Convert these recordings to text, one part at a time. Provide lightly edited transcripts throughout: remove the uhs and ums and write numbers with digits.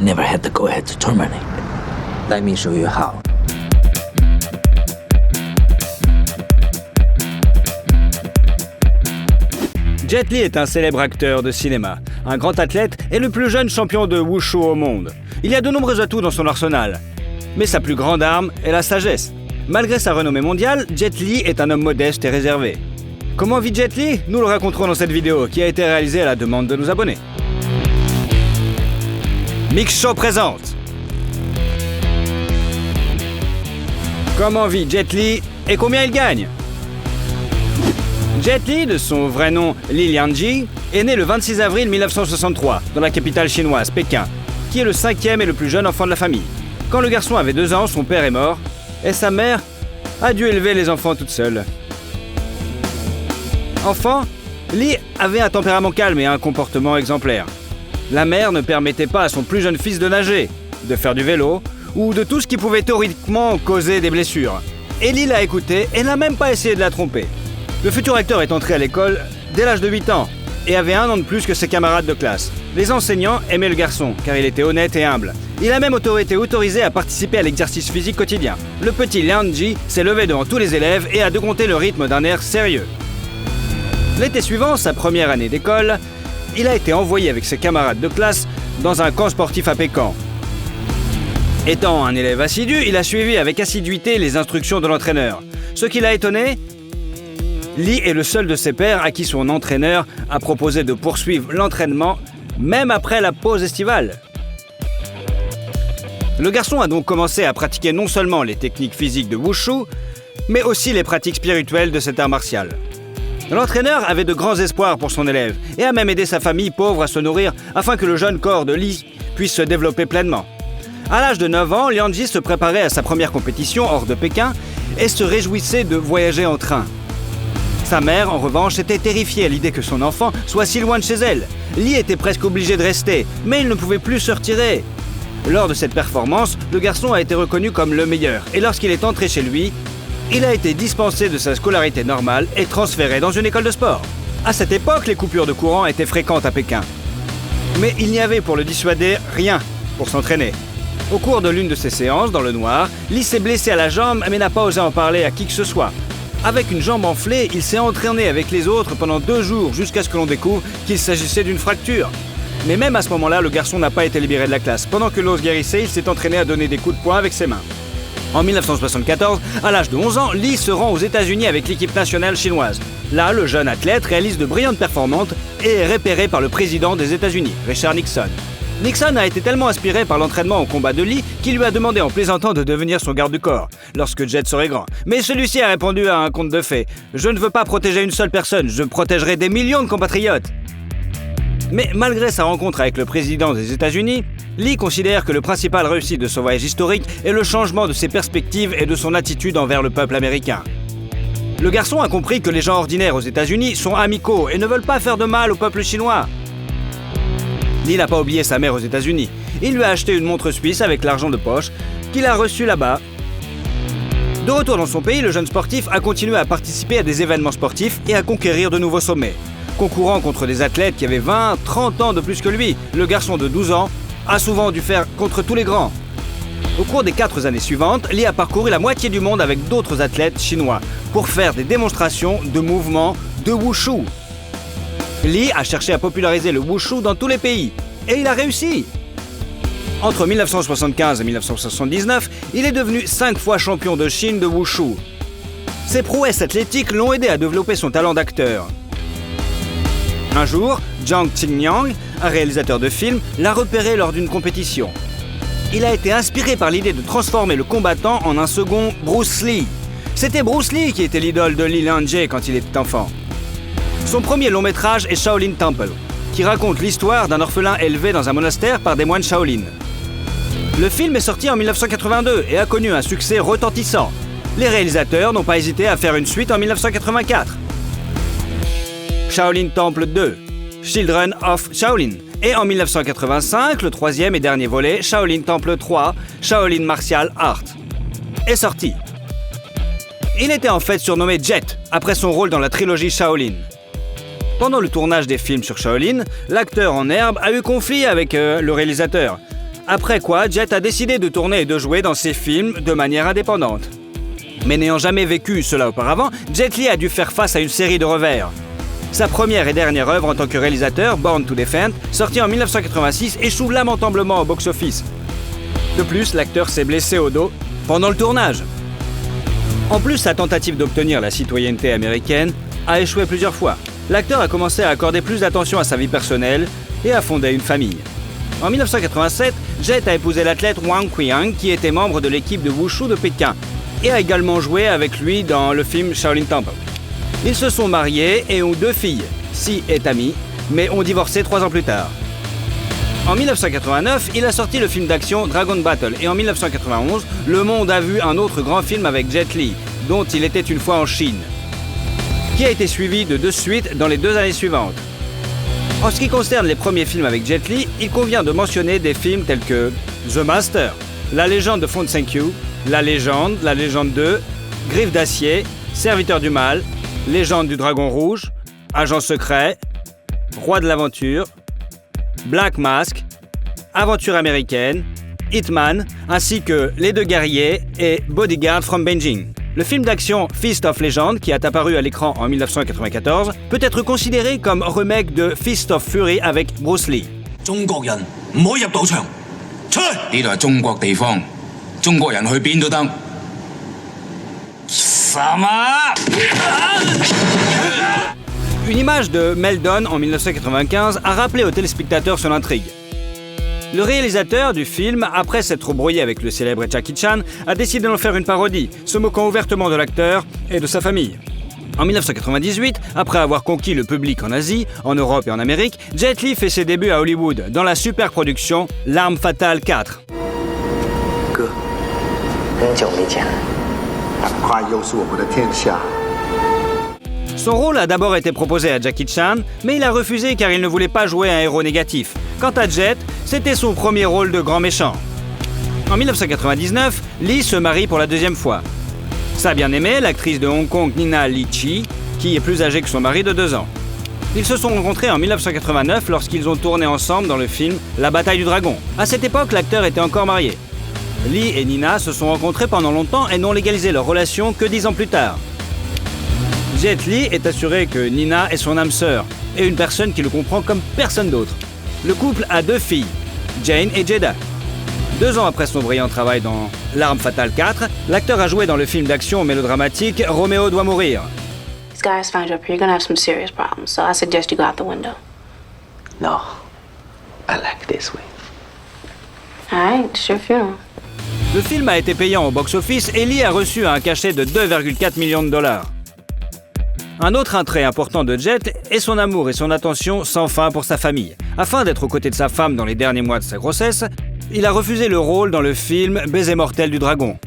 never had the go-ahead to terminate. Let me show you how. Jet Li est un célèbre acteur de cinéma, un grand athlète et le plus jeune champion de Wushu au monde. Il y a de nombreux atouts dans son arsenal. Mais sa plus grande arme est la sagesse. Malgré sa renommée mondiale, Jet Li est un homme modeste et réservé. Comment vit Jet Li ? Nous le raconterons dans cette vidéo qui a été réalisée à la demande de nos abonnés. Mix Show présente. Comment vit Jet Li et combien il gagne ? Jet Li, de son vrai nom Li Lianji, est né le 26 avril 1963 dans la capitale chinoise, Pékin, qui est le 5e et le plus jeune enfant de la famille. Quand le garçon avait 2 ans, son père est mort et sa mère a dû élever les enfants toute seule. Enfant, Li avait un tempérament calme et un comportement exemplaire. La mère ne permettait pas à son plus jeune fils de nager, de faire du vélo ou de tout ce qui pouvait théoriquement causer des blessures. Et Li l'a écouté et n'a même pas essayé de la tromper. Le futur acteur est entré à l'école dès l'âge de 8 ans et avait 1 an de plus que ses camarades de classe. Les enseignants aimaient le garçon car il était honnête et humble. Il a même été autorisé à participer à l'exercice physique quotidien. Le petit Lianji s'est levé devant tous les élèves et a décompté le rythme d'un air sérieux. L'été suivant, sa première année d'école, il a été envoyé avec ses camarades de classe dans un camp sportif à Pékin. Étant un élève assidu, il a suivi avec assiduité les instructions de l'entraîneur. Ce qui l'a étonné, Li est le seul de ses pairs à qui son entraîneur a proposé de poursuivre l'entraînement même après la pause estivale. Le garçon a donc commencé à pratiquer non seulement les techniques physiques de Wushu, mais aussi les pratiques spirituelles de cet art martial. L'entraîneur avait de grands espoirs pour son élève et a même aidé sa famille pauvre à se nourrir afin que le jeune corps de Li puisse se développer pleinement. À l'âge de 9 ans, Lianji se préparait à sa première compétition hors de Pékin et se réjouissait de voyager en train. Sa mère, en revanche, était terrifiée à l'idée que son enfant soit si loin de chez elle. Li était presque obligé de rester, mais il ne pouvait plus se retirer. Lors de cette performance, le garçon a été reconnu comme le meilleur et lorsqu'il est entré chez lui, il a été dispensé de sa scolarité normale et transféré dans une école de sport. À cette époque, les coupures de courant étaient fréquentes à Pékin. Mais il n'y avait pour le dissuader rien pour s'entraîner. Au cours de l'une de ses séances, dans le noir, Li s'est blessé à la jambe mais n'a pas osé en parler à qui que ce soit. Avec une jambe enflée, il s'est entraîné avec les autres pendant 2 jours jusqu'à ce que l'on découvre qu'il s'agissait d'une fracture. Mais même à ce moment-là, le garçon n'a pas été libéré de la classe. Pendant que l'os guérissait, il s'est entraîné à donner des coups de poing avec ses mains. En 1974, à l'âge de 11 ans, Li se rend aux États-Unis avec l'équipe nationale chinoise. Là, le jeune athlète réalise de brillantes performances et est repéré par le président des États-Unis, Richard Nixon. Nixon a été tellement inspiré par l'entraînement au combat de Li qu'il lui a demandé en plaisantant de devenir son garde du corps, lorsque Jet serait grand. Mais celui-ci a répondu à un conte de fées. « Je ne veux pas protéger une seule personne, je protégerai des millions de compatriotes !» Mais malgré sa rencontre avec le président des États-Unis, Li considère que le principal réussite de son voyage historique est le changement de ses perspectives et de son attitude envers le peuple américain. Le garçon a compris que les gens ordinaires aux États-Unis sont amicaux et ne veulent pas faire de mal au peuple chinois. Li n'a pas oublié sa mère aux États-Unis. Il lui a acheté une montre suisse avec l'argent de poche qu'il a reçu là-bas. De retour dans son pays, le jeune sportif a continué à participer à des événements sportifs et à conquérir de nouveaux sommets. Concourant contre des athlètes qui avaient 20, 30 ans de plus que lui, le garçon de 12 ans a souvent dû faire contre tous les grands. Au cours des 4 années suivantes, Li a parcouru la moitié du monde avec d'autres athlètes chinois pour faire des démonstrations de mouvements de Wushu. Li a cherché à populariser le Wushu dans tous les pays, et il a réussi. Entre 1975 et 1979, il est devenu 5 fois champion de Chine de Wushu. Ses prouesses athlétiques l'ont aidé à développer son talent d'acteur. Un jour, Zhang Xingyang, un réalisateur de films, l'a repéré lors d'une compétition. Il a été inspiré par l'idée de transformer le combattant en un second Bruce Lee. C'était Bruce Lee qui était l'idole de Li Lianji quand il était enfant. Son premier long métrage est Shaolin Temple, qui raconte l'histoire d'un orphelin élevé dans un monastère par des moines Shaolin. Le film est sorti en 1982 et a connu un succès retentissant. Les réalisateurs n'ont pas hésité à faire une suite en 1984. Shaolin Temple 2, Children of Shaolin. Et en 1985, le 3e et dernier volet, Shaolin Temple 3, Shaolin Martial Art, est sorti. Il était en fait surnommé Jet, après son rôle dans la trilogie Shaolin. Pendant le tournage des films sur Shaolin, l'acteur en herbe a eu conflit avec le réalisateur. après quoi Jet a décidé de tourner et de jouer dans ses films de manière indépendante. Mais n'ayant jamais vécu cela auparavant, Jet Li a dû faire face à une série de revers. Sa première et dernière œuvre en tant que réalisateur, Born to Defend, sortie en 1986, échoue lamentablement au box-office. De plus, l'acteur s'est blessé au dos pendant le tournage. En plus, sa tentative d'obtenir la citoyenneté américaine a échoué plusieurs fois. L'acteur a commencé à accorder plus d'attention à sa vie personnelle et a fondé une famille. En 1987, Jet a épousé l'athlète Wang Qiang, qui était membre de l'équipe de Wushu de Pékin, et a également joué avec lui dans le film Shaolin Temple. Ils se sont mariés et ont 2 filles, Si et Tammy, mais ont divorcé 3 ans plus tard. En 1989, il a sorti le film d'action Dragon Battle, et en 1991, le monde a vu un autre grand film avec Jet Li, dont il était une fois en Chine, qui a été suivi de 2 suites dans les 2 années suivantes. En ce qui concerne les premiers films avec Jet Li, il convient de mentionner des films tels que The Master, La légende de Fu Hongxiu, La légende 2, Griffes d'acier, Serviteur du mal, Légende du dragon rouge, Agent secret, Roi de l'aventure, Black Mask, Aventure américaine, Hitman, ainsi que Les 2 guerriers et Bodyguard from Beijing. Le film d'action Fist of Legend, qui est apparu à l'écran en 1994, peut être considéré comme remake de Fist of Fury avec Bruce Lee. Une image de Meldon en 1995 a rappelé aux téléspectateurs son intrigue. Le réalisateur du film, après s'être brouillé avec le célèbre Jackie Chan, a décidé d'en faire une parodie, se moquant ouvertement de l'acteur et de sa famille. En 1998, après avoir conquis le public en Asie, en Europe et en Amérique, Jet Li fait ses débuts à Hollywood dans la super production L'Arme Fatale 4. Son rôle a d'abord été proposé à Jackie Chan, mais il a refusé car il ne voulait pas jouer un héros négatif. Quant à Jet, c'était son premier rôle de grand méchant. En 1999, Lee se marie pour la 2e fois. Sa bien-aimée, l'actrice de Hong Kong Nina Li-Chi, qui est plus âgée que son mari de 2 ans. Ils se sont rencontrés en 1989 lorsqu'ils ont tourné ensemble dans le film La Bataille du Dragon. À cette époque, l'acteur était encore marié. Lee et Nina se sont rencontrés pendant longtemps et n'ont légalisé leur relation que 10 ans plus tard. Jet Li est assuré que Nina est son âme sœur et une personne qui le comprend comme personne d'autre. Le couple a 2 filles, Jane et Jada. 2 ans après son brillant travail dans L'Arme Fatale 4, l'acteur a joué dans le film d'action mélodramatique Roméo doit mourir. These guys find you up here, you're gonna have some serious problems, so I suggest you go out the window. No, I like it this way. All right, it's your funeral. Le film a été payant au box-office et Lee a reçu un cachet de 2,4 millions de dollars. Un autre attrait important de Jet est son amour et son attention sans fin pour sa famille. Afin d'être aux côtés de sa femme dans les derniers mois de sa grossesse, il a refusé le rôle dans le film Baiser mortel du dragon.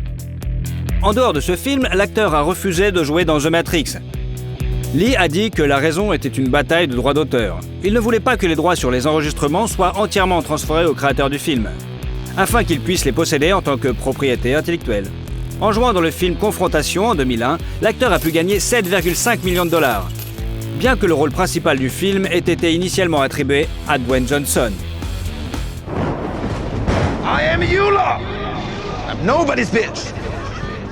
En dehors de ce film, l'acteur a refusé de jouer dans The Matrix. Lee a dit que la raison était une bataille de droits d'auteur. Il ne voulait pas que les droits sur les enregistrements soient entièrement transférés au créateur du film, afin qu'il puisse les posséder en tant que propriété intellectuelle. En jouant dans le film Confrontation en 2001, l'acteur a pu gagner 7,5 millions de dollars, bien que le rôle principal du film ait été initialement attribué à Dwayne Johnson. I am Eula. I'm nobody's bitch.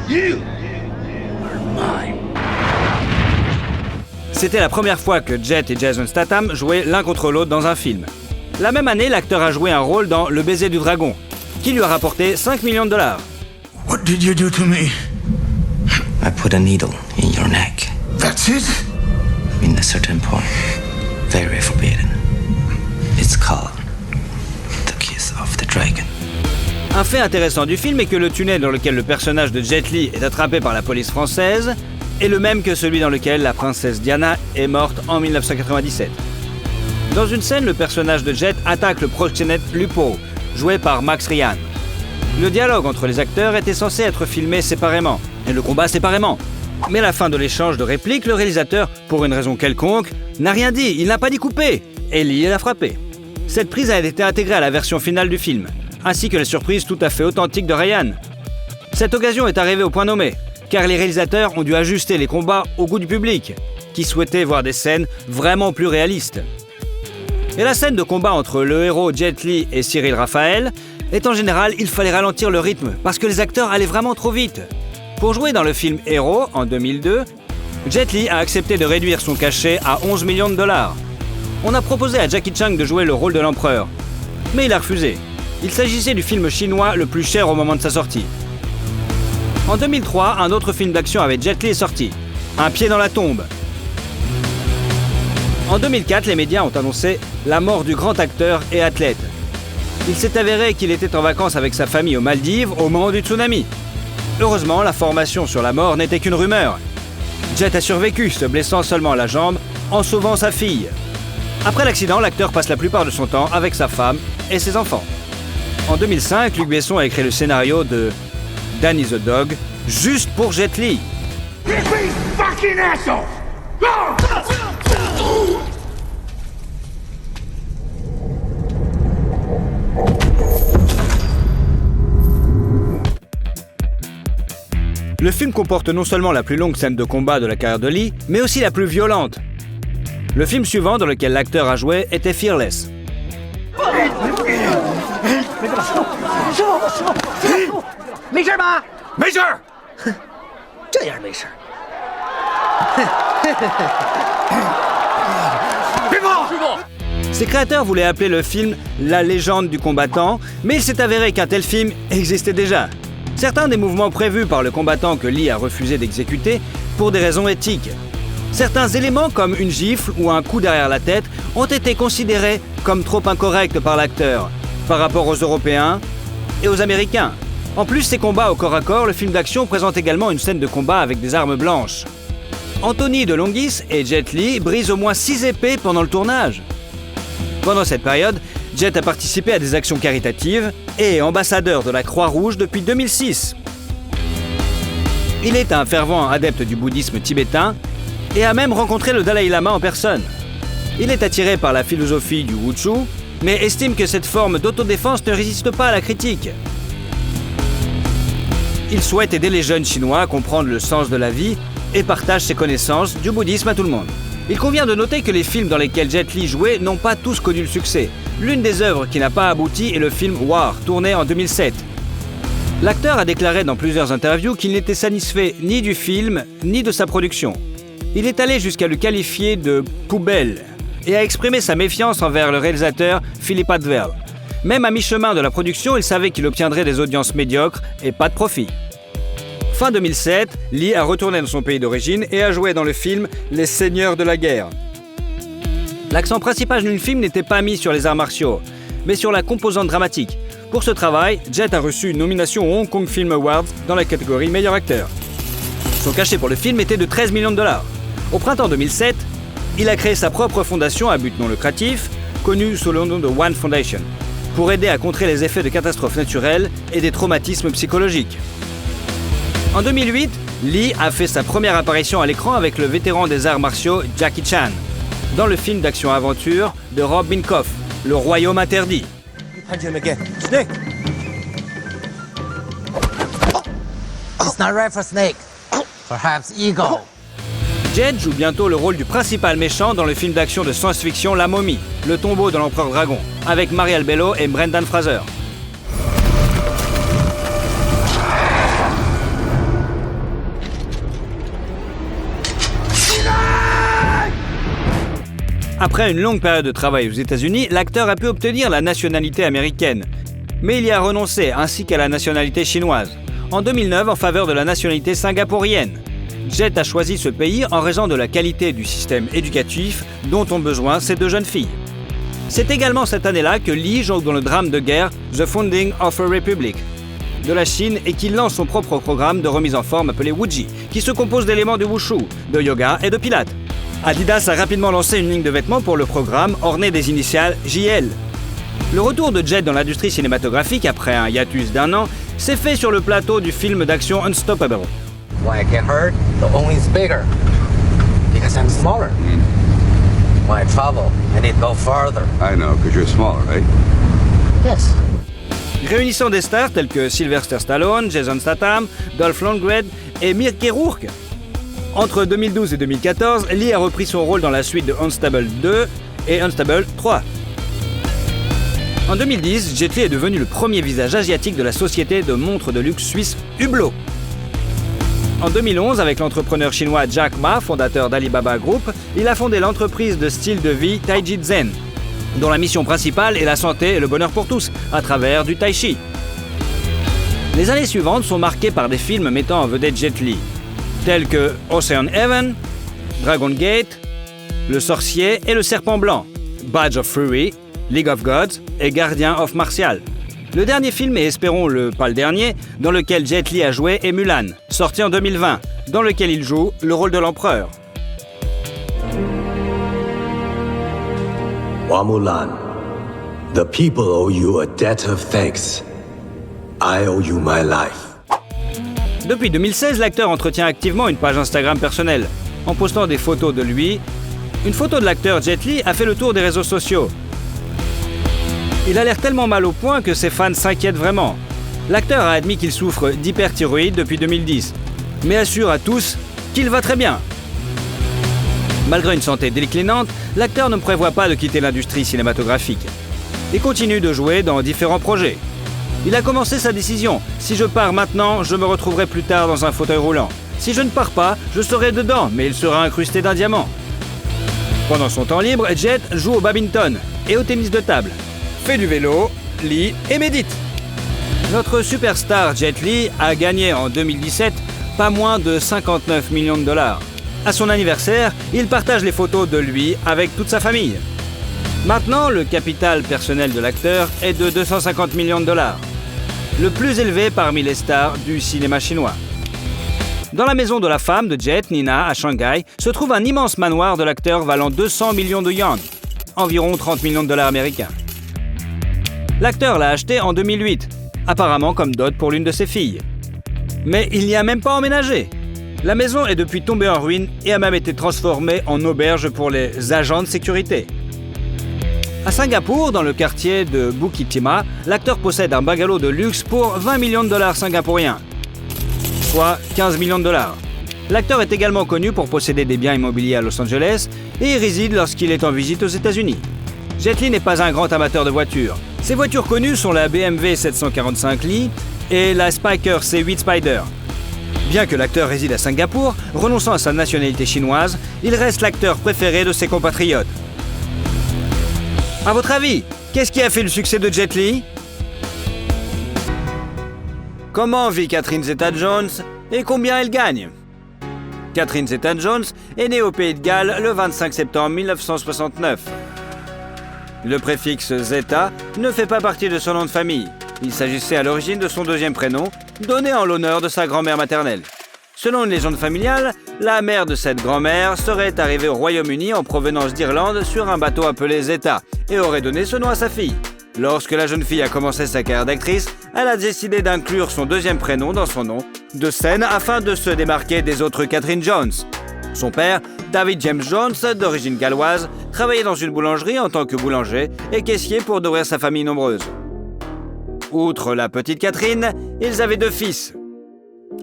You are mine. C'était la première fois que Jet et Jason Statham jouaient l'un contre l'autre dans un film. La même année, l'acteur a joué un rôle dans Le baiser du dragon, qui lui a rapporté 5 millions de dollars. What did you do to me? I put a needle in your neck. That's it? In a certain point. Very forbidden. It's called the kiss of the dragon. Un fait intéressant du film est que le tunnel dans lequel le personnage de Jet Li est attrapé par la police française est le même que celui dans lequel la princesse Diana est morte en 1997. Dans une scène, le personnage de Jet attaque le proxénète Lupo, joué par Max Ryan. Le dialogue entre les acteurs était censé être filmé séparément, et le combat séparément. Mais à la fin de l'échange de répliques, le réalisateur, pour une raison quelconque, n'a rien dit, il n'a pas dit couper, et Lee l'a frappé. Cette prise a été intégrée à la version finale du film, ainsi que la surprise tout à fait authentique de Ryan. Cette occasion est arrivée au point nommé, car les réalisateurs ont dû ajuster les combats au goût du public, qui souhaitait voir des scènes vraiment plus réalistes. Et la scène de combat entre le héros Jet Li et Cyril Raphaël Et en général, il fallait ralentir le rythme parce que les acteurs allaient vraiment trop vite. Pour jouer dans le film Héros en 2002, Jet Li a accepté de réduire son cachet à 11 millions de dollars. On a proposé à Jackie Chan de jouer le rôle de l'empereur, mais il a refusé. Il s'agissait du film chinois le plus cher au moment de sa sortie. En 2003, un autre film d'action avec Jet Li est sorti, Un pied dans la tombe. En 2004, les médias ont annoncé la mort du grand acteur et athlète. Il s'est avéré qu'il était en vacances avec sa famille aux Maldives au moment du tsunami. Heureusement, l'information sur la mort n'était qu'une rumeur. Jet a survécu, se blessant seulement à la jambe, en sauvant sa fille. Après l'accident, l'acteur passe la plupart de son temps avec sa femme et ses enfants. En 2005, Luc Besson a écrit le scénario de Danny the Dog, juste pour Jet Li. Fucking asshole! Le film comporte non seulement la plus longue scène de combat de la carrière de Lee, mais aussi la plus violente. Le film suivant dans lequel l'acteur a joué était Fearless. Major! Ses créateurs voulaient appeler le film La légende du combattant, mais il s'est avéré qu'un tel film existait déjà. Certains des mouvements prévus par le combattant que Lee a refusé d'exécuter pour des raisons éthiques. Certains éléments comme une gifle ou un coup derrière la tête ont été considérés comme trop incorrects par l'acteur par rapport aux Européens et aux Américains. En plus, ces combats au corps à corps, le film d'action présente également une scène de combat avec des armes blanches. Anthony DeLongis et Jet Li brisent au moins 6 épées pendant le tournage. Pendant cette période, Jet a participé à des actions caritatives et est ambassadeur de la Croix-Rouge depuis 2006. Il est un fervent adepte du bouddhisme tibétain et a même rencontré le Dalai Lama en personne. Il est attiré par la philosophie du Wushu, mais estime que cette forme d'autodéfense ne résiste pas à la critique. Il souhaite aider les jeunes Chinois à comprendre le sens de la vie et partage ses connaissances du bouddhisme à tout le monde. Il convient de noter que les films dans lesquels Jet Li jouait n'ont pas tous connu le succès. L'une des œuvres qui n'a pas abouti est le film War, tourné en 2007. L'acteur a déclaré dans plusieurs interviews qu'il n'était satisfait ni du film, ni de sa production. Il est allé jusqu'à le qualifier de « poubelle » et a exprimé sa méfiance envers le réalisateur Philip Atwell. Même à mi-chemin de la production, il savait qu'il obtiendrait des audiences médiocres et pas de profit. Fin 2007, Lee a retourné dans son pays d'origine et a joué dans le film Les Seigneurs de la Guerre. L'accent principal du film n'était pas mis sur les arts martiaux, mais sur la composante dramatique. Pour ce travail, Jet a reçu une nomination au Hong Kong Film Awards dans la catégorie meilleur acteur. Son cachet pour le film était de 13 millions de dollars. Au printemps 2007, il a créé sa propre fondation à but non lucratif, connue sous le nom de One Foundation, pour aider à contrer les effets de catastrophes naturelles et des traumatismes psychologiques. En 2008, Lee a fait sa première apparition à l'écran avec le vétéran des arts martiaux Jackie Chan, dans le film d'action-aventure de Rob Minkoff, Le Royaume Interdit. It's not right for snake. Perhaps eagle. Jet joue bientôt le rôle du principal méchant dans le film d'action de science-fiction La Momie, Le tombeau de l'empereur dragon, avec Marielle Bello et Brendan Fraser. Après une longue période de travail aux États-Unis, l'acteur a pu obtenir la nationalité américaine. Mais il y a renoncé, ainsi qu'à la nationalité chinoise. En 2009, en faveur de la nationalité singapourienne. Jet a choisi ce pays en raison de la qualité du système éducatif dont ont besoin ces deux jeunes filles. C'est également cette année-là que Lee joue dans le drame de guerre The Founding of a Republic de la Chine et qu'il lance son propre programme de remise en forme appelé Wuji, qui se compose d'éléments de wushu, de yoga et de pilates. Adidas a rapidement lancé une ligne de vêtements pour le programme ornée des initiales JL. Le retour de Jet dans l'industrie cinématographique après un hiatus d'1 an s'est fait sur le plateau du film d'action Unstoppable. When I get hurt, the only is bigger. Because I'm smaller. When I travel, I need to go farther. I know, because you're smaller, right? Yes. Réunissant des stars tels que Sylvester Stallone, Jason Statham, Dolph Lundgren et Mickey Rourke. Entre 2012 et 2014, Lee a repris son rôle dans la suite de Unstable 2 et Unstable 3. En 2010, Jet Li est devenu le premier visage asiatique de la société de montres de luxe suisse Hublot. En 2011, avec l'entrepreneur chinois Jack Ma, fondateur d'Alibaba Group, il a fondé l'entreprise de style de vie Taiji Zen, dont la mission principale est la santé et le bonheur pour tous, à travers du tai chi. Les années suivantes sont marquées par des films mettant en vedette Jet Li, tels que Ocean Heaven, Dragon Gate, Le Sorcier et Le Serpent Blanc, Badge of Fury, League of Gods et Guardian of Martial. Le dernier film, et espérons pas le dernier, dans lequel Jet Li a joué est Mulan, sorti en 2020, dans lequel il joue le rôle de l'empereur. Hua Mulan, the people owe you a debt of thanks. I owe you my life. Depuis 2016, l'acteur entretient activement une page Instagram personnelle, en postant des photos de lui. Une photo de l'acteur Jet Li a fait le tour des réseaux sociaux. Il a l'air tellement mal au point que ses fans s'inquiètent vraiment. L'acteur a admis qu'il souffre d'hyperthyroïde depuis 2010, mais assure à tous qu'il va très bien. Malgré une santé déclinante, l'acteur ne prévoit pas de quitter l'industrie cinématographique et continue de jouer dans différents projets. Il a commencé sa décision. Si je pars maintenant, je me retrouverai plus tard dans un fauteuil roulant. Si je ne pars pas, je serai dedans, mais il sera incrusté d'un diamant. Pendant son temps libre, Jet joue au badminton et au tennis de table, fait du vélo, lit et médite. Notre superstar Jet Li a gagné en 2017 pas moins de 59 millions de dollars. À son anniversaire, il partage les photos de lui avec toute sa famille. Maintenant, le capital personnel de l'acteur est de 250 millions de dollars, le plus élevé parmi les stars du cinéma chinois. Dans la maison de la femme de Jet, Nina, à Shanghai, se trouve un immense manoir de l'acteur valant 200 millions de yuan, environ 30 millions de dollars américains. L'acteur l'a acheté en 2008, apparemment comme dot pour l'une de ses filles. Mais il n'y a même pas emménagé. La maison est depuis tombée en ruine et a même été transformée en auberge pour les agents de sécurité. À Singapour, dans le quartier de Bukit Timah, l'acteur possède un bungalow de luxe pour 20 millions de dollars singapouriens, soit 15 millions de dollars. L'acteur est également connu pour posséder des biens immobiliers à Los Angeles et y réside lorsqu'il est en visite aux États-Unis. Jet Li n'est pas un grand amateur de voitures. Ses voitures connues sont la BMW 745 Li et la Spyker C8 Spider. Bien que l'acteur réside à Singapour, renonçant à sa nationalité chinoise, il reste l'acteur préféré de ses compatriotes. À votre avis, qu'est-ce qui a fait le succès de Jet Li ? Comment vit Catherine Zeta-Jones et combien elle gagne ? Catherine Zeta-Jones est née au Pays de Galles le 25 septembre 1969. Le préfixe Zeta ne fait pas partie de son nom de famille. Il s'agissait à l'origine de son deuxième prénom, donné en l'honneur de sa grand-mère maternelle. Selon une légende familiale, la mère de cette grand-mère serait arrivée au Royaume-Uni en provenance d'Irlande sur un bateau appelé Zeta et aurait donné ce nom à sa fille. Lorsque la jeune fille a commencé sa carrière d'actrice, elle a décidé d'inclure son deuxième prénom dans son nom de scène afin de se démarquer des autres Catherine Jones. Son père, David James Jones, d'origine galloise, travaillait dans une boulangerie en tant que boulanger et caissier pour nourrir sa famille nombreuse. Outre la petite Catherine, ils avaient 2 fils.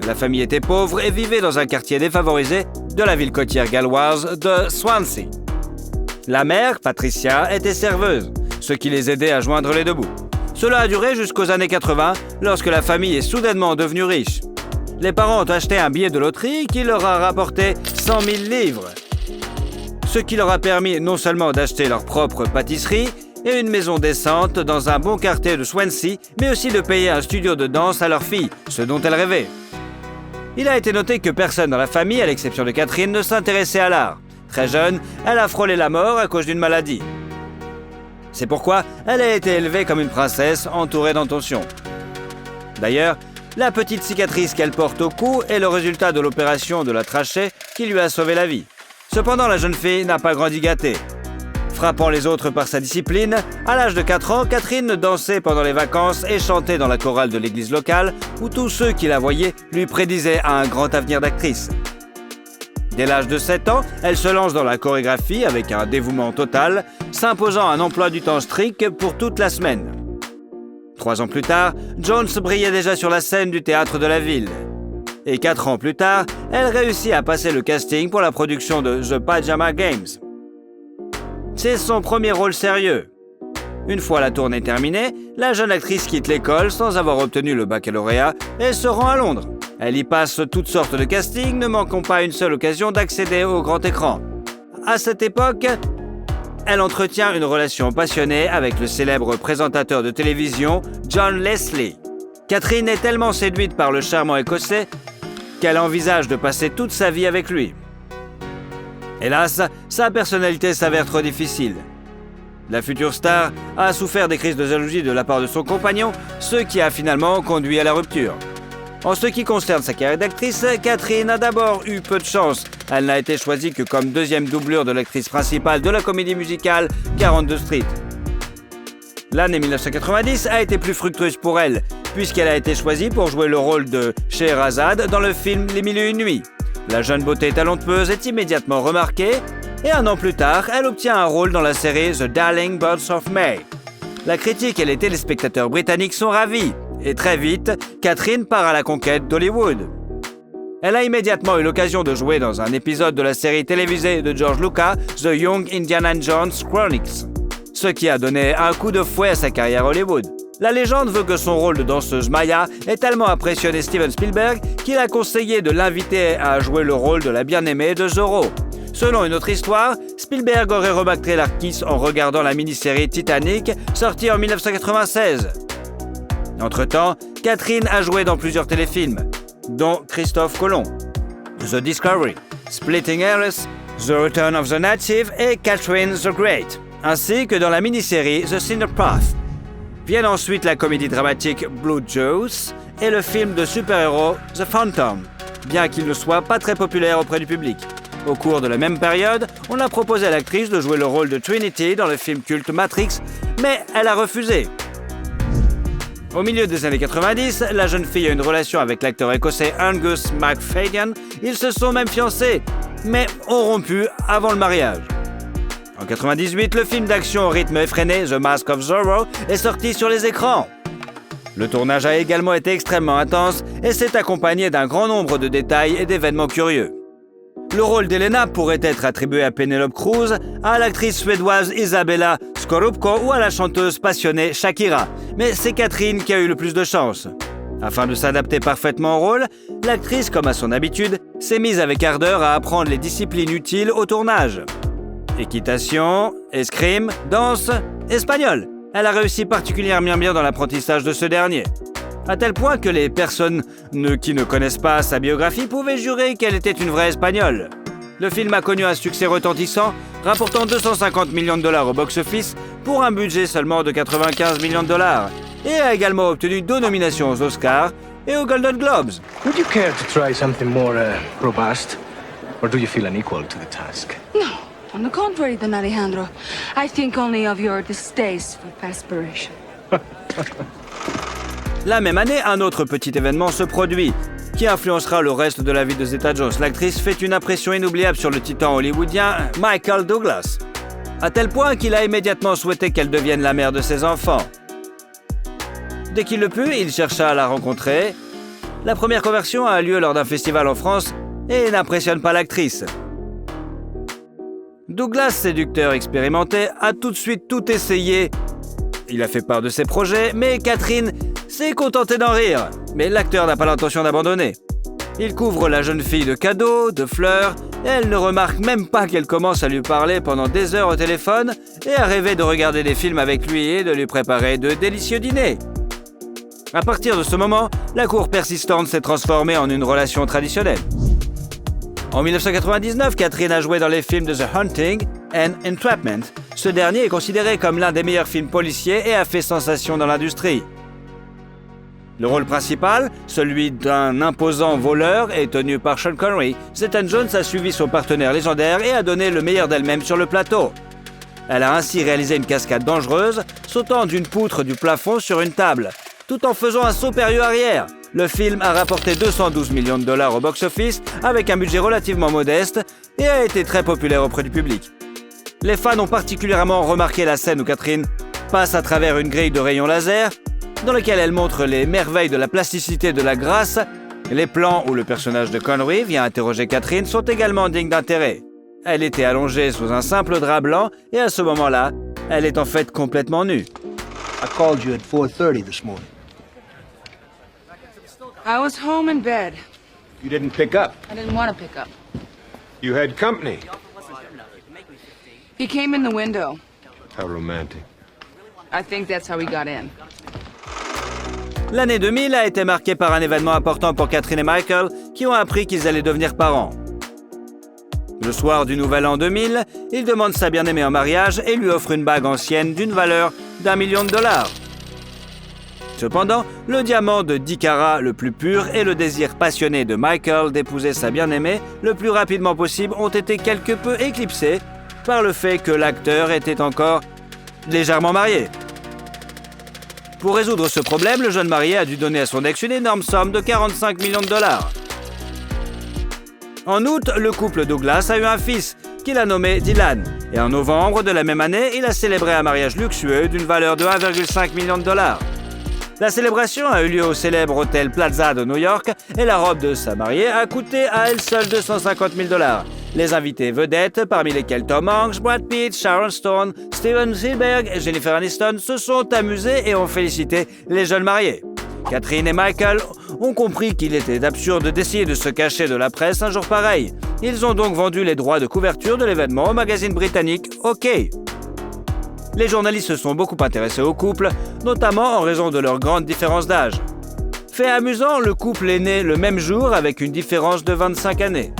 La famille était pauvre et vivait dans un quartier défavorisé de la ville côtière galloise de Swansea. La mère, Patricia, était serveuse, ce qui les aidait à joindre les 2 bouts. Cela a duré jusqu'aux années 80, lorsque la famille est soudainement devenue riche. Les parents ont acheté un billet de loterie qui leur a rapporté 100 000 livres, ce qui leur a permis non seulement d'acheter leur propre pâtisserie et une maison décente dans un bon quartier de Swansea, mais aussi de payer un studio de danse à leur fille, ce dont elle rêvait. Il a été noté que personne dans la famille, à l'exception de Catherine, ne s'intéressait à l'art. Très jeune, elle a frôlé la mort à cause d'une maladie. C'est pourquoi elle a été élevée comme une princesse entourée d'intentions. D'ailleurs, la petite cicatrice qu'elle porte au cou est le résultat de l'opération de la trachée qui lui a sauvé la vie. Cependant, la jeune fille n'a pas grandi gâtée. Frappant les autres par sa discipline, à l'âge de 4 ans, Catherine dansait pendant les vacances et chantait dans la chorale de l'église locale où tous ceux qui la voyaient lui prédisaient un grand avenir d'actrice. Dès l'âge de 7 ans, elle se lance dans la chorégraphie avec un dévouement total, s'imposant un emploi du temps strict pour toute la semaine. 3 ans plus tard, Jones brillait déjà sur la scène du théâtre de la ville. Et 4 ans plus tard, elle réussit à passer le casting pour la production de The Pajama Games. C'est son premier rôle sérieux. Une fois la tournée terminée, la jeune actrice quitte l'école sans avoir obtenu le baccalauréat et se rend à Londres. Elle y passe toutes sortes de castings, ne manquant pas une seule occasion d'accéder au grand écran. À cette époque, elle entretient une relation passionnée avec le célèbre présentateur de télévision John Leslie. Catherine est tellement séduite par le charmant écossais qu'elle envisage de passer toute sa vie avec lui. Hélas, sa personnalité s'avère trop difficile. La future star a souffert des crises de jalousie de la part de son compagnon, ce qui a finalement conduit à la rupture. En ce qui concerne sa carrière d'actrice, Catherine a d'abord eu peu de chance. Elle n'a été choisie que comme deuxième doublure de l'actrice principale de la comédie musicale 42 Street. L'année 1990 a été plus fructueuse pour elle, puisqu'elle a été choisie pour jouer le rôle de Scheherazade dans le film Les Mille et Une Nuits. La jeune beauté talentueuse est immédiatement remarquée, et un an plus tard, elle obtient un rôle dans la série The Darling Birds of May. La critique et les téléspectateurs britanniques sont ravis, et très vite, Catherine part à la conquête d'Hollywood. Elle a immédiatement eu l'occasion de jouer dans un épisode de la série télévisée de George Lucas, The Young Indiana Jones Chronicles, ce qui a donné un coup de fouet à sa carrière Hollywood. La légende veut que son rôle de danseuse Maya ait tellement impressionné Steven Spielberg qu'il a conseillé de l'inviter à jouer le rôle de la bien-aimée de Zorro. Selon une autre histoire, Spielberg aurait remarqué l'artiste en regardant la mini-série Titanic, sortie en 1996. Entre-temps, Catherine a joué dans plusieurs téléfilms, dont Christophe Colomb, The Discovery, Splitting Heirs, The Return of the Native et Catherine the Great, ainsi que dans la mini-série The Cinder Path. Viennent ensuite la comédie dramatique Blue Jays et le film de super-héros The Phantom, bien qu'il ne soit pas très populaire auprès du public. Au cours de la même période, on a proposé à l'actrice de jouer le rôle de Trinity dans le film culte Matrix, mais elle a refusé. Au milieu des années 90, la jeune fille a une relation avec l'acteur écossais Angus MacFadyen. Ils se sont même fiancés, mais ont rompu avant le mariage. En 98, le film d'action au rythme effréné The Mask of Zorro est sorti sur les écrans. Le tournage a également été extrêmement intense et s'est accompagné d'un grand nombre de détails et d'événements curieux. Le rôle d'Elena pourrait être attribué à Penelope Cruz, à l'actrice suédoise Isabella Scorupco ou à la chanteuse passionnée Shakira, mais c'est Catherine qui a eu le plus de chance. Afin de s'adapter parfaitement au rôle, l'actrice, comme à son habitude, s'est mise avec ardeur à apprendre les disciplines utiles au tournage. Équitation, escrime, danse, espagnol. Elle a réussi particulièrement bien dans l'apprentissage de ce dernier. À tel point que les personnes qui ne connaissent pas sa biographie pouvaient jurer qu'elle était une vraie Espagnole. Le film a connu un succès retentissant, rapportant 250 millions de dollars au box-office pour un budget seulement de 95 millions de dollars, et a également obtenu 2 nominations aux Oscars et aux Golden Globes. Would you care to try something more robust, or do you feel unequal to the task? No, on the contrary, Don Alejandro. I think only of your distaste for perspiration. La même année, un autre petit événement se produit, qui influencera le reste de la vie de Zeta Jones. L'actrice fait une impression inoubliable sur le titan hollywoodien Michael Douglas, à tel point qu'il a immédiatement souhaité qu'elle devienne la mère de ses enfants. Dès qu'il le put, il chercha à la rencontrer. La première conversion a lieu lors d'un festival en France et n'impressionne pas l'actrice. Douglas, séducteur expérimenté, a tout de suite tout essayé. Il a fait part de ses projets, mais Catherine s'est contentée d'en rire. Mais l'acteur n'a pas l'intention d'abandonner. Il couvre la jeune fille de cadeaux, de fleurs, et elle ne remarque même pas qu'elle commence à lui parler pendant des heures au téléphone et à rêver de regarder des films avec lui et de lui préparer de délicieux dîners. À partir de ce moment, la cour persistante s'est transformée en une relation traditionnelle. En 1999, Catherine a joué dans les films de The Hunting and Entrapment. Ce dernier est considéré comme l'un des meilleurs films policiers et a fait sensation dans l'industrie. Le rôle principal, celui d'un imposant voleur, est tenu par Sean Connery. Zeta Jones a suivi son partenaire légendaire et a donné le meilleur d'elle-même sur le plateau. Elle a ainsi réalisé une cascade dangereuse, sautant d'une poutre du plafond sur une table, tout en faisant un saut périlleux arrière. Le film a rapporté 212 millions de dollars au box-office avec un budget relativement modeste et a été très populaire auprès du public. Les fans ont particulièrement remarqué la scène où Catherine passe à travers une grille de rayons laser dans laquelle elle montre les merveilles de la plasticité de la grâce. Les plans où le personnage de Connery vient interroger Catherine sont également dignes d'intérêt. Elle était allongée sous un simple drap blanc et à ce moment-là, Elle est en fait complètement nue. I called you at 4:30 this morning. I was home in bed. You didn't pick up. I didn't want to pick up. You had company. He came in the window. How romantic. I think that's how he got in. L'année 2000 a été marquée par un événement important pour Catherine et Michael, qui ont appris qu'ils allaient devenir parents. Le soir du Nouvel An 2000, il demande sa bien-aimée en mariage et lui offre une bague ancienne d'une valeur d'1 million de dollars. Cependant, le diamant de 10 carats le plus pur et le désir passionné de Michael d'épouser sa bien-aimée le plus rapidement possible ont été quelque peu éclipsés par le fait que l'acteur était encore légèrement marié. Pour résoudre ce problème, le jeune marié a dû donner à son ex une énorme somme de 45 millions de dollars. En août, le couple Douglas a eu un fils qu'il a nommé Dylan. Et en novembre de la même année, il a célébré un mariage luxueux d'une valeur de 1,5 million de dollars. La célébration a eu lieu au célèbre hôtel Plaza de New York et la robe de sa mariée a coûté à elle seule 250 000 dollars. Les invités vedettes, parmi lesquels Tom Hanks, Brad Pitt, Sharon Stone, Steven Spielberg et Jennifer Aniston, se sont amusés et ont félicité les jeunes mariés. Catherine et Michael ont compris qu'il était absurde d'essayer de se cacher de la presse un jour pareil. Ils ont donc vendu les droits de couverture de l'événement au magazine britannique OK. Les journalistes se sont beaucoup intéressés au couple, notamment en raison de leur grande différence d'âge. Fait amusant, le couple est né le même jour avec une différence de 25 années.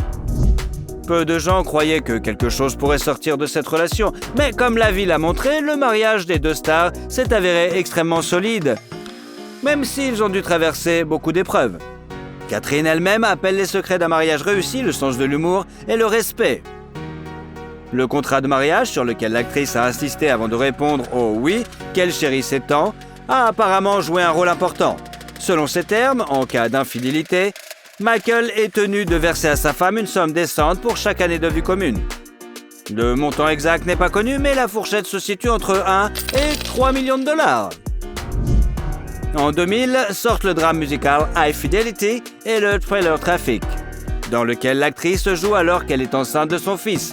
Peu de gens croyaient que quelque chose pourrait sortir de cette relation, mais comme la vie l'a montré, le mariage des deux stars s'est avéré extrêmement solide, même s'ils ont dû traverser beaucoup d'épreuves. Catherine elle-même appelle les secrets d'un mariage réussi le sens de l'humour et le respect. Le contrat de mariage, sur lequel l'actrice a insisté avant de répondre au « oui » qu'elle chérissait tant, a apparemment joué un rôle important. Selon ces termes, en cas d'infidélité, Michael est tenu de verser à sa femme une somme décente pour chaque année de vie commune. Le montant exact n'est pas connu, mais la fourchette se situe entre 1 et 3 millions de dollars. En 2000, sortent le drame musical High Fidelity et le thriller Traffic, dans lequel l'actrice joue alors qu'elle est enceinte de son fils.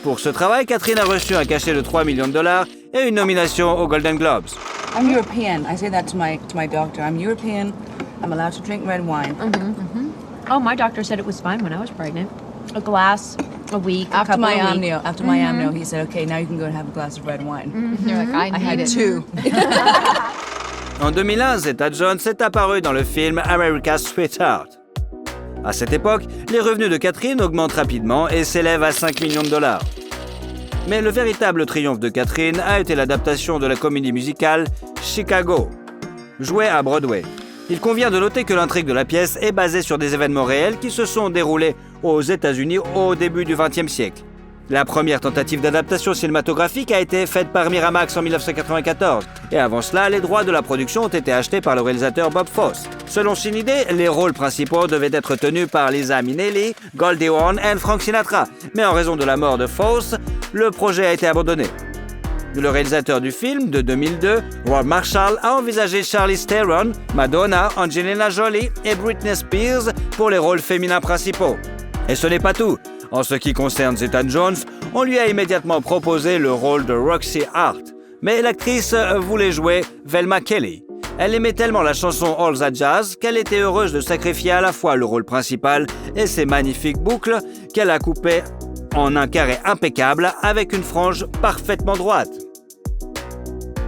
Pour ce travail, Catherine a reçu un cachet de 3 millions de dollars et une nomination aux Golden Globes. I'm European. I say that to my doctor. I'm European. I'm allowed to drink red wine. Oh, my doctor said it was fine when I was pregnant. A glass a week, After a couple my of amnio, weeks. after my amnio, he said, "Okay, now you can go and have a glass of red wine." You're like, I I need had it. 2. En 2001, Zeta Jones est apparue dans le film America's Sweetheart. À cette époque, les revenus de Catherine augmentent rapidement et s'élèvent à 5 millions de dollars. Mais le véritable triomphe de Catherine a été l'adaptation de la comédie musicale Chicago, jouée à Broadway. Il convient de noter que l'intrigue de la pièce est basée sur des événements réels qui se sont déroulés aux États-Unis au début du XXe siècle. La première tentative d'adaptation cinématographique a été faite par Miramax en 1994, et avant cela, les droits de la production ont été achetés par le réalisateur Bob Fosse. Selon son idée, les rôles principaux devaient être tenus par Liza Minnelli, Goldie Hawn et Frank Sinatra, mais en raison de la mort de Fosse, le projet a été abandonné. Le réalisateur du film, de 2002, Rob Marshall, a envisagé Charlize Theron, Madonna, Angelina Jolie et Britney Spears pour les rôles féminins principaux. Et ce n'est pas tout. En ce qui concerne Zeta Jones, on lui a immédiatement proposé le rôle de Roxy Hart. Mais l'actrice voulait jouer Velma Kelly. Elle aimait tellement la chanson All That Jazz qu'elle était heureuse de sacrifier à la fois le rôle principal et ses magnifiques boucles qu'elle a coupées en un carré impeccable avec une frange parfaitement droite.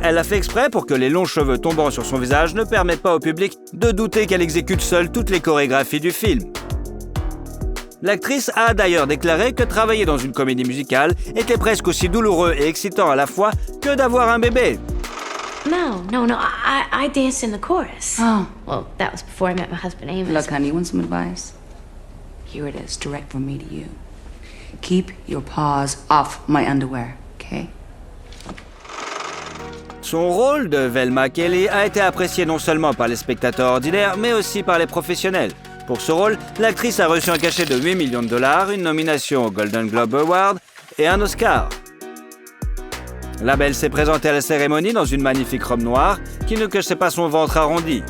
Elle a fait exprès pour que les longs cheveux tombant sur son visage ne permettent pas au public de douter qu'elle exécute seule toutes les chorégraphies du film. L'actrice a d'ailleurs déclaré que travailler dans une comédie musicale était presque aussi douloureux et excitant à la fois que d'avoir un bébé. No. I danced in the chorus. Oh. Well, that was before I met my husband, Amos. Look, honey, you want some advice? Here it is, direct from me to you. Keep your paws off my underwear, okay? Son rôle de Velma Kelly a été apprécié non seulement par les spectateurs ordinaires, mais aussi par les professionnels. Pour ce rôle, l'actrice a reçu un cachet de 8 millions de dollars, une nomination au Golden Globe Award et un Oscar. La belle s'est présentée à la cérémonie dans une magnifique robe noire qui ne cachait pas son ventre arrondi.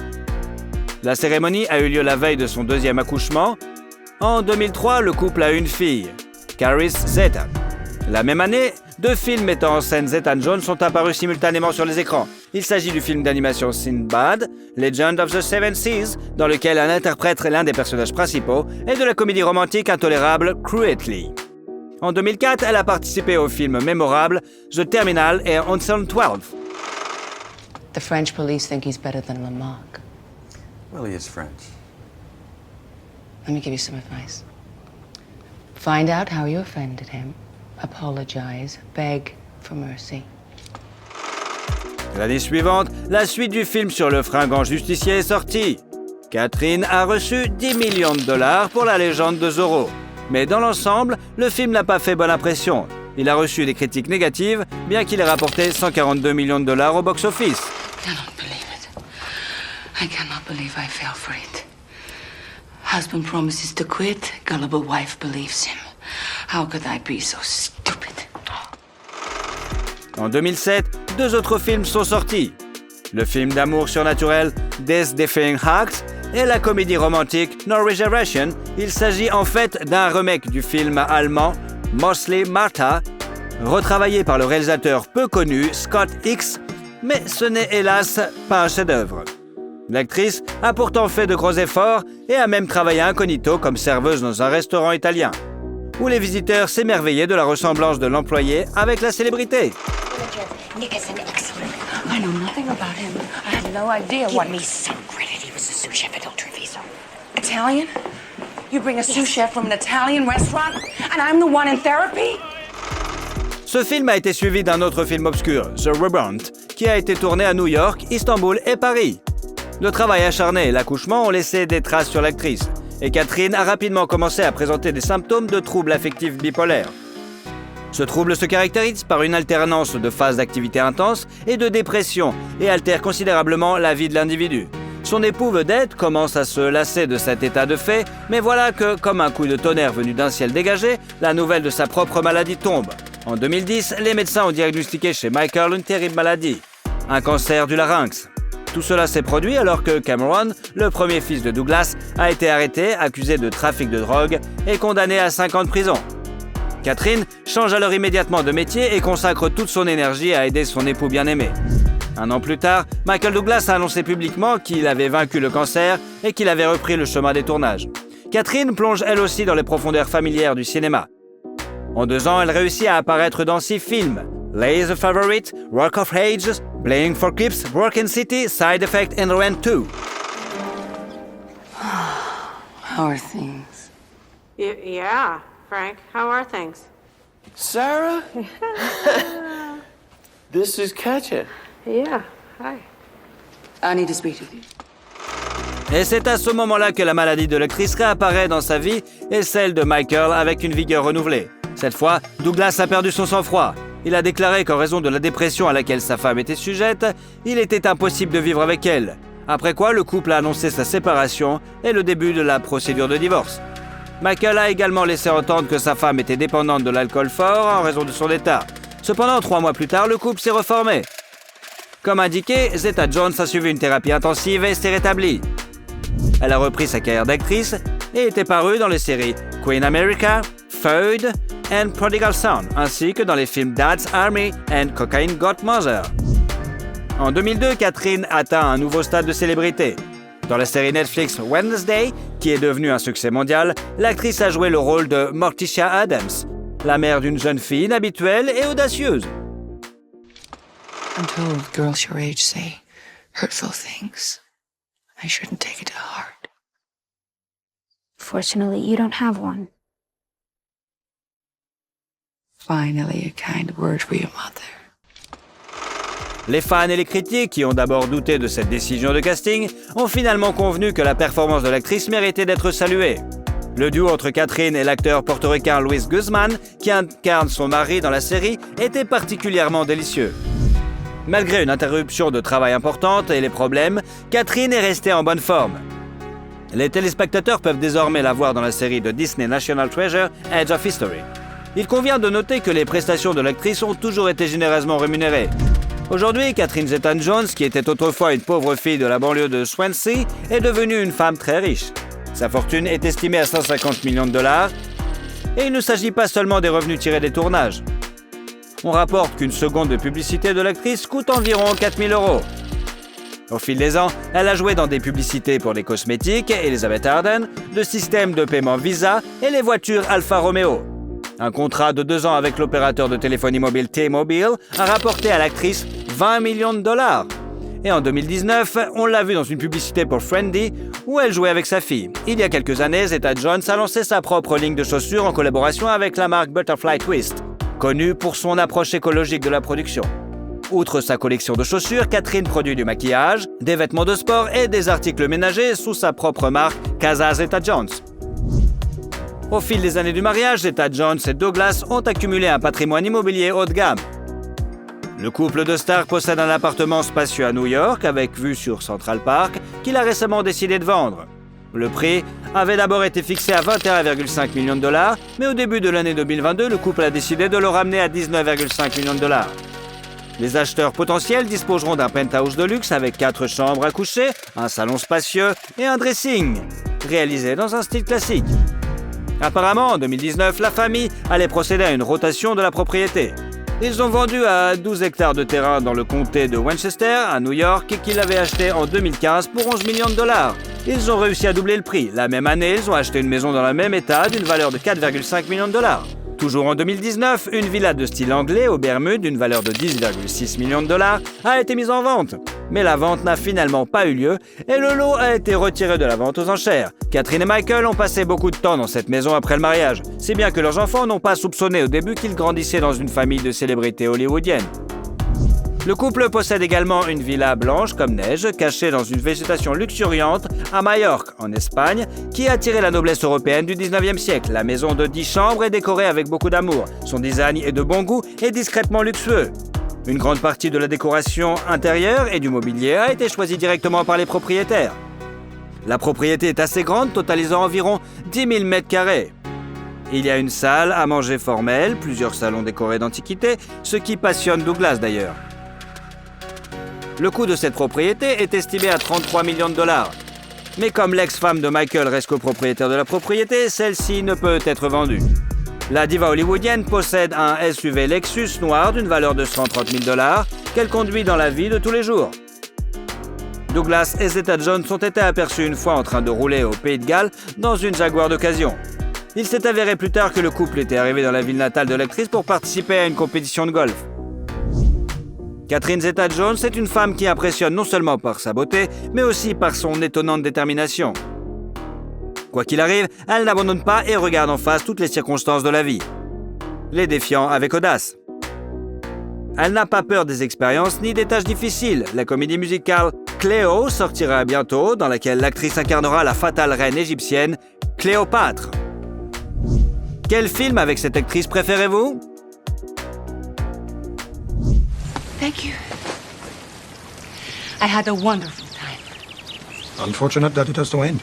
La cérémonie a eu lieu la veille de son deuxième accouchement. En 2003, le couple a une fille, Caris Zeta. La même année, 2 films mettant en scène Zeta-Jones sont apparus simultanément sur les écrans. Il s'agit du film d'animation Sinbad, Legend of the Seven Seas, dans lequel elle interprète l'un des personnages principaux, et de la comédie romantique intolérable Cruelty. En 2004, elle a participé aux films mémorables The Terminal et Ocean 12. The French police think he's better than Lamarck. Well, he is French. Let me give you some advice. Find out how you offended him. Apologize. Beg for mercy. L'année suivante, la suite du film sur le fringant justicier est sortie. Catherine a reçu 10 millions de dollars pour la légende de Zorro. Mais dans l'ensemble, le film n'a pas fait bonne impression. Il a reçu des critiques négatives, bien qu'il ait rapporté 142 millions de dollars au box-office. I cannot believe I fell for it. Husband promises to quit, gullible wife believes him. How could I be so stupid? En 2007, 2 autres films sont sortis. Le film d'amour surnaturel Death Defying Acts et la comédie romantique No Reservation. Il s'agit en fait d'un remake du film allemand Mostly Martha, retravaillé par le réalisateur peu connu Scott Hicks, mais ce n'est hélas pas un chef-d'œuvre. L'actrice a pourtant fait de gros efforts et a même travaillé incognito comme serveuse dans un restaurant italien, où les visiteurs s'émerveillaient de la ressemblance de l'employé avec la célébrité. Nick is an excellent. I know nothing about him. I had no idea what. Give me some credit. He was a sous chef at Il Treviso. Italian? You bring a sous chef from an Italian restaurant, and I'm the one in therapy? Ce film a été suivi d'un autre film obscur, The Rebound, qui a été tourné à New York, Istanbul et Paris. Le travail acharné et l'accouchement ont laissé des traces sur l'actrice, et Catherine a rapidement commencé à présenter des symptômes de troubles affectifs bipolaires. Ce trouble se caractérise par une alternance de phases d'activité intense et de dépression et altère considérablement la vie de l'individu. Son époux vedette commence à se lasser de cet état de fait, mais voilà que, comme un coup de tonnerre venu d'un ciel dégagé, la nouvelle de sa propre maladie tombe. En 2010, les médecins ont diagnostiqué chez Michael une terrible maladie, un cancer du larynx. Tout cela s'est produit alors que Cameron, le premier fils de Douglas, a été arrêté, accusé de trafic de drogue et condamné à 5 ans de prison. Catherine change alors immédiatement de métier et consacre toute son énergie à aider son époux bien-aimé. Un an plus tard, Michael Douglas a annoncé publiquement qu'il avait vaincu le cancer et qu'il avait repris le chemin des tournages. Catherine plonge elle aussi dans les profondeurs familières du cinéma. En 2 ans, elle réussit à apparaître dans 6 films. Lay the Favorite, Rock of Ages, Playing for Keeps, Broken City, Side Effect and Rent 2. How are things? Yeah, Frank, how are things? Sarah? This is Katja. Yeah, hi. I need to speak to you. Et c'est à ce moment-là que la maladie de l'actrice réapparaît dans sa vie et celle de Michael avec une vigueur renouvelée. Cette fois, Douglas a perdu son sang-froid. Il a déclaré qu'en raison de la dépression à laquelle sa femme était sujette, il était impossible de vivre avec elle. Après quoi, le couple a annoncé sa séparation et le début de la procédure de divorce. Michael a également laissé entendre que sa femme était dépendante de l'alcool fort en raison de son état. Cependant, 3 mois plus tard, le couple s'est reformé. Comme indiqué, Zeta-Jones a suivi une thérapie intensive et s'est rétablie. Elle a repris sa carrière d'actrice et était parue dans les séries Queen America, Feud et Prodigal Son, ainsi que dans les films Dad's Army et Cocaine Got Mother. En 2002, Catherine atteint un nouveau stade de célébrité. Dans la série Netflix Wednesday, qui est devenue un succès mondial, l'actrice a joué le rôle de Morticia Adams, la mère d'une jeune fille inhabituelle et audacieuse. I'm told girls your age say hurtful things. I shouldn't take it to heart. Fortunately, you don't have one. Finally, a kind word for your mother. Les fans et les critiques, qui ont d'abord douté de cette décision de casting, ont finalement convenu que la performance de l'actrice méritait d'être saluée. Le duo entre Catherine et l'acteur portoricain Luis Guzman, qui incarne son mari dans la série, était particulièrement délicieux. Malgré une interruption de travail importante et les problèmes, Catherine est restée en bonne forme. Les téléspectateurs peuvent désormais la voir dans la série de Disney National Treasure, Edge of History. Il convient de noter que les prestations de l'actrice ont toujours été généreusement rémunérées. Aujourd'hui, Catherine Zeta-Jones, qui était autrefois une pauvre fille de la banlieue de Swansea, est devenue une femme très riche. Sa fortune est estimée à 150 millions de dollars, et il ne s'agit pas seulement des revenus tirés des tournages. On rapporte qu'une seconde de publicité de l'actrice coûte environ 4 000 €. Au fil des ans, elle a joué dans des publicités pour les cosmétiques Elizabeth Arden, le système de paiement Visa et les voitures Alfa Romeo. Un contrat de 2 ans avec l'opérateur de téléphonie mobile T-Mobile a rapporté à l'actrice 20 millions de dollars. Et en 2019, on l'a vue dans une publicité pour Friendly où elle jouait avec sa fille. Il y a quelques années, Zeta-Jones a lancé sa propre ligne de chaussures en collaboration avec la marque Butterfly Twist, connue pour son approche écologique de la production. Outre sa collection de chaussures, Catherine produit du maquillage, des vêtements de sport et des articles ménagers sous sa propre marque Casa Zeta-Jones. Au fil des années du mariage, Zeta-Jones et Douglas ont accumulé un patrimoine immobilier haut de gamme. Le couple de stars possède un appartement spacieux à New York avec vue sur Central Park qu'il a récemment décidé de vendre. Le prix avait d'abord été fixé à 21,5 millions de dollars, mais au début de l'année 2022, le couple a décidé de le ramener à 19,5 millions de dollars. Les acheteurs potentiels disposeront d'un penthouse de luxe avec 4 chambres à coucher, un salon spacieux et un dressing, réalisé dans un style classique. Apparemment, en 2019, la famille allait procéder à une rotation de la propriété. Ils ont vendu à 12 hectares de terrain dans le comté de Westchester, à New York, qu'ils avaient acheté en 2015 pour 11 millions de dollars. Ils ont réussi à doubler le prix. La même année, ils ont acheté une maison dans le même état d'une valeur de 4,5 millions de dollars. Toujours en 2019, une villa de style anglais aux Bermudes d'une valeur de 10,6 millions de dollars a été mise en vente. Mais la vente n'a finalement pas eu lieu et le lot a été retiré de la vente aux enchères. Catherine et Michael ont passé beaucoup de temps dans cette maison après le mariage, si bien que leurs enfants n'ont pas soupçonné au début qu'ils grandissaient dans une famille de célébrités hollywoodiennes. Le couple possède également une villa blanche comme neige, cachée dans une végétation luxuriante à Majorque, en Espagne, qui a attiré la noblesse européenne du 19e siècle. La maison de 10 chambres est décorée avec beaucoup d'amour. Son design est de bon goût et discrètement luxueux. Une grande partie de la décoration intérieure et du mobilier a été choisie directement par les propriétaires. La propriété est assez grande, totalisant environ 10 000 m². Il y a une salle à manger formelle, plusieurs salons décorés d'antiquités, ce qui passionne Douglas d'ailleurs. Le coût de cette propriété est estimé à 33 millions de dollars. Mais comme l'ex-femme de Michael reste copropriétaire de la propriété, celle-ci ne peut être vendue. La diva hollywoodienne possède un SUV Lexus noir d'une valeur de 130 000 dollars qu'elle conduit dans la vie de tous les jours. Douglas et Zeta-Jones ont été aperçus une fois en train de rouler au Pays de Galles dans une Jaguar d'occasion. Il s'est avéré plus tard que le couple était arrivé dans la ville natale de l'actrice pour participer à une compétition de golf. Catherine Zeta-Jones est une femme qui impressionne non seulement par sa beauté, mais aussi par son étonnante détermination. Quoi qu'il arrive, elle n'abandonne pas et regarde en face toutes les circonstances de la vie, les défiant avec audace. Elle n'a pas peur des expériences ni des tâches difficiles. La comédie musicale Cléo sortira bientôt, dans laquelle l'actrice incarnera la fatale reine égyptienne Cléopâtre. Quel film avec cette actrice préférez-vous ? Thank you. I had a wonderful time. Unfortunate that it has to end.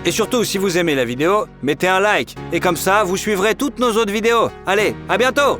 Et surtout, si vous aimez la vidéo, mettez un like. Et comme ça, vous suivrez toutes nos autres vidéos. Allez, à bientôt!